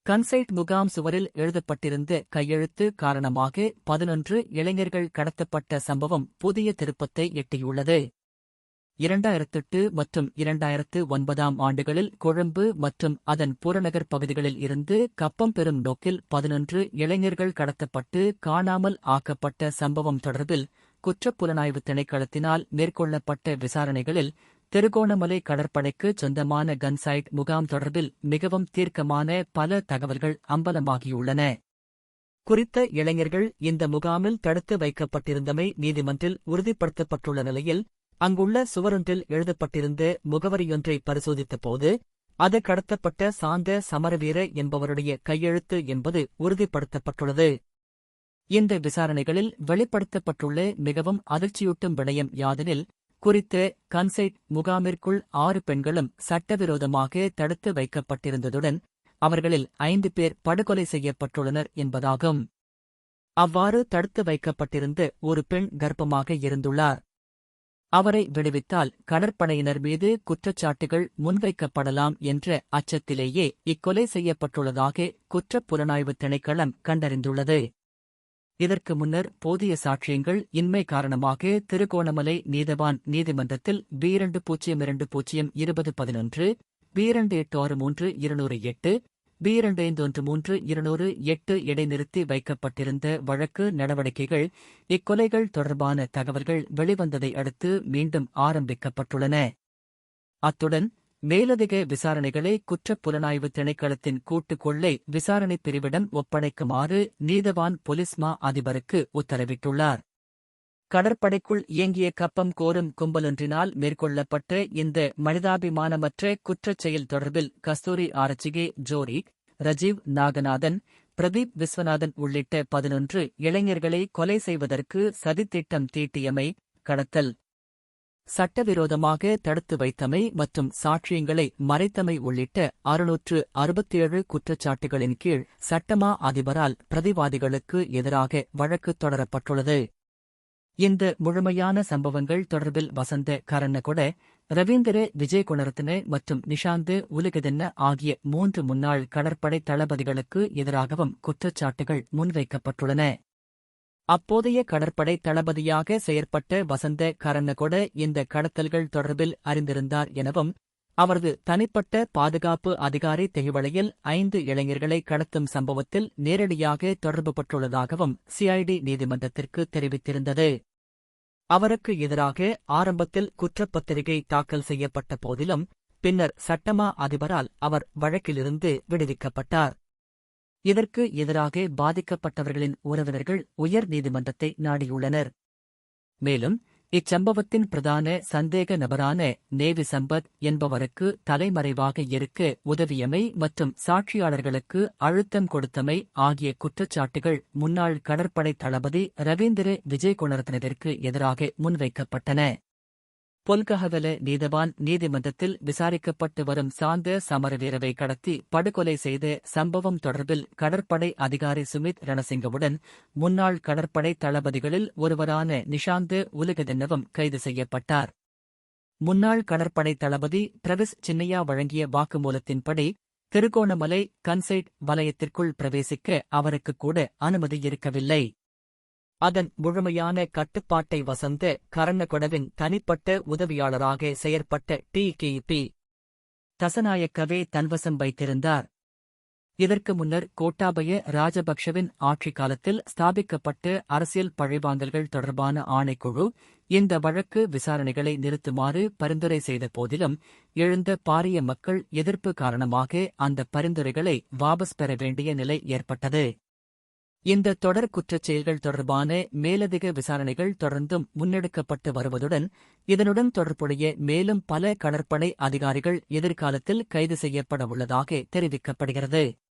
கன்சைட் முகாம் சுவரில் எழுதப்பட்டிருந்த கையெழுத்து காரணமாக 11 இளைஞர்கள் கடத்தப்பட்ட சம்பவம் புதிய திருப்பத்தை எட்டியுள்ளது. 2008 மற்றும் 2009 ஆண்டுகளில் கொழும்பு மற்றும் அதன் புறநகர் பகுதிகளில் இருந்து கப்பம் பெறும் நோக்கில் 11 இளைஞர்கள் கடத்தப்பட்டு காணாமல் ஆக்கப்பட்ட சம்பவம் தொடர்பில் குற்றப்புலனாய்வு திணைக்களத்தினால் மேற்கொள்ளப்பட்ட விசாரணைகளில் திருகோணமலை கடற்படைக்கு சொந்தமான கன்சைட் முகாம் தொடர்பில் மிகவும் தீர்க்கமான பல தகவல்கள் அம்பலமாகியுள்ளன. குறித்த இளைஞர்கள் இந்த முகாமில் தடுத்து வைக்கப்பட்டிருந்தமை நீதிமன்றில் உறுதிப்படுத்தப்பட்டுள்ள நிலையில் அங்குள்ள சுவரொன்றில் எழுதப்பட்டிருந்த முகவரியொன்றை பரிசோதித்தபோது அது கடத்தப்பட்ட சாந்த சமரவீர என்பவருடைய கையெழுத்து என்பது உறுதிப்படுத்தப்பட்டுள்ளது. இந்த விசாரணைகளில் வெளிப்படுத்தப்பட்டுள்ள மிகவும் அதிர்ச்சியூட்டும் விடயம் யாதெனில், குறித்த கன்சைட் முகாமிற்குள் 6 பெண்களும் சட்டவிரோதமாக தடுத்து வைக்கப்பட்டிருந்ததுடன் அவர்களில் 5 பேர் படுகொலை செய்யப்பட்டுள்ளனர் என்பதாகும். அவ்வாறு தடுத்து வைக்கப்பட்டிருந்த ஒரு பெண் கர்ப்பமாக இருந்துள்ளார். அவரை விடுவித்தால் கடற்படையினர் மீது குற்றச்சாட்டுகள் முன்வைக்கப்படலாம் என்ற அச்சத்திலேயே இக்கொலை செய்யப்பட்டுள்ளதாக குற்றப்புலனாய்வு திணைக்களம் கண்டறிந்துள்ளது. இதற்கு முன்னர் போதிய சாட்சியங்கள் இன்மை காரணமாக திருகோணமலை நீதவான் நீதிமன்றத்தில் B20202011, B28632008, B25132008 இடைநிறுத்தி வைக்கப்பட்டிருந்த வழக்கு நடவடிக்கைகள் இக்கொலைகள் தொடர்பான தகவல்கள் வெளிவந்ததை அடுத்து மீண்டும் ஆரம்பிக்கப்பட்டுள்ளன. அத்துடன் மேலதிக விசாரணைகளை குற்றப்புலனாய்வு திணைக்களத்தின் கூட்டுக்கொள்ளை விசாரணைப் பிரிவிடம் ஒப்படைக்குமாறு நீதவான் பொலிஸ் மா அதிபருக்கு உத்தரவிட்டுள்ளார். கடற்படைக்குள் இயங்கிய கப்பம் கோரும் கும்பலொன்றினால் மேற்கொள்ளப்பட்ட இந்த மனிதாபிமானமற்ற குற்றச் செயல் தொடர்பில் கஸ்தூரி ஆரச்சிகே ஜோரி, ரஜீவ் நாகநாதன், பிரதீப் விஸ்வநாதன் உள்ளிட்ட 11 இளைஞர்களை கொலை செய்வதற்கு சதித்திட்டம் தீட்டியமை, கடத்தல், சட்டவிரோதமாக தடுத்து வைத்தமை மற்றும் சாட்சியங்களை மறைத்தமை உள்ளிட்ட 667 குற்றச்சாட்டுகளின் கீழ் சட்டமா அதிபரால் பிரதிவாதிகளுக்கு எதிராக வழக்கு தொடரப்பட்டுள்ளது. இந்த முழுமையான சம்பவங்கள் தொடர்பில் வசந்த கரன்னகொட, ரவீந்திர விஜயகுணரத்ன மற்றும் நிஷாந்த் உலகதென்ன ஆகிய 3 முன்னாள் கடற்படை தளபதிகளுக்கு எதிராகவும் குற்றச்சாட்டுகள் முன்வைக்கப்பட்டுள்ளன. அப்போதைய கடற்படை தளபதியாக செயற்பட்ட வசந்த கரன்னகொட இந்த கடத்தல்கள் தொடர்பில் அறிந்திருந்தார் எனவும், அவரது தனிப்பட்ட பாதுகாப்பு அதிகாரி தெஹிவளையில் 5 இளைஞர்களை கடத்தும் சம்பவத்தில் நேரடியாக தொடர்புபட்டுள்ளதாகவும் சிஐடி நீதிமன்றத்திற்கு தெரிவித்திருந்தது. அவருக்கு எதிராக ஆரம்பத்தில் குற்றப்பத்திரிகை தாக்கல் செய்யப்பட்ட போதிலும் பின்னர் சட்டமா அதிபரால் அவர் வழக்கிலிருந்து விடுவிக்கப்பட்டார். இதற்கு எதிராக பாதிக்கப்பட்டவர்களின் உறவினர்கள் உயர் நீதிமன்றத்தை நாடியுள்ளனர். மேலும் இச்சம்பவத்தின் பிரதான சந்தேக நபரான நேவி சம்பத் என்பவருக்கு தலைமறைவாக இருக்க உதவியமை மற்றும் சாட்சியாளர்களுக்கு அழுத்தம் கொடுத்தமை ஆகிய குற்றச்சாட்டுகள் முன்னாள் கடற்படை தளபதி ரவீந்திர விஜயகுணரத்னவிற்கு எதிராக முன்வைக்கப்பட்டன. பொல்கஹவல நீதவான் நீதிமன்றத்தில் விசாரிக்கப்பட்டு வரும் சாந்த சமரவீரவை கடத்தி படுகொலை செய்த சம்பவம் தொடர்பில் கடற்படை அதிகாரி சுமித் ரணசிங்கவுடன் முன்னாள் கடற்படை தளபதிகளில் ஒருவரான நிஷாந்த் உலகதென்னவும் கைது செய்யப்பட்டார். முன்னாள் கடற்படை தளபதி பிரவிஸ் சின்னையா வழங்கிய வாக்குமூலத்தின்படி திருகோணமலை கன்சைட் வலயத்திற்குள் பிரவேசிக்க அவருக்கு கூட அனுமதி இருக்கவில்லை. அதன் முழுமையான கட்டுப்பாட்டை வசந்த கரன்னகொடவின் தனிப்பட்ட உதவியாளராக செயற்பட்ட டி.கே.பி. தசநாயக்கவே தன்வசம் வைத்திருந்தார். இதற்கு முன்னர் கோட்டாபய ராஜபக்ஷவின் ஆட்சிக் காலத்தில் ஸ்தாபிக்கப்பட்ட அரசியல் பழிவாங்கல்கள் தொடர்பான ஆணைக்குழு இந்த வழக்கு விசாரணைகளை நிறுத்துமாறு பரிந்துரை செய்த போதிலும் எழுந்த பாரிய மக்கள் எதிர்ப்பு காரணமாக அந்த பரிந்துரைகளை வாபஸ் பெற வேண்டிய நிலை ஏற்பட்டது. இந்த தொடர் குற்றச் செயல்கள் தொடர்பான மேலதிக விசாரணைகள் தொடர்ந்தும் முன்னெடுக்கப்பட்டு வருவதுடன் இதனுடன் தொடர்புடைய மேலும் பல கடற்படை அதிகாரிகள் எதிர்காலத்தில் கைது செய்யப்பட உள்ளதாக தெரிவிக்கப்படுகிறது.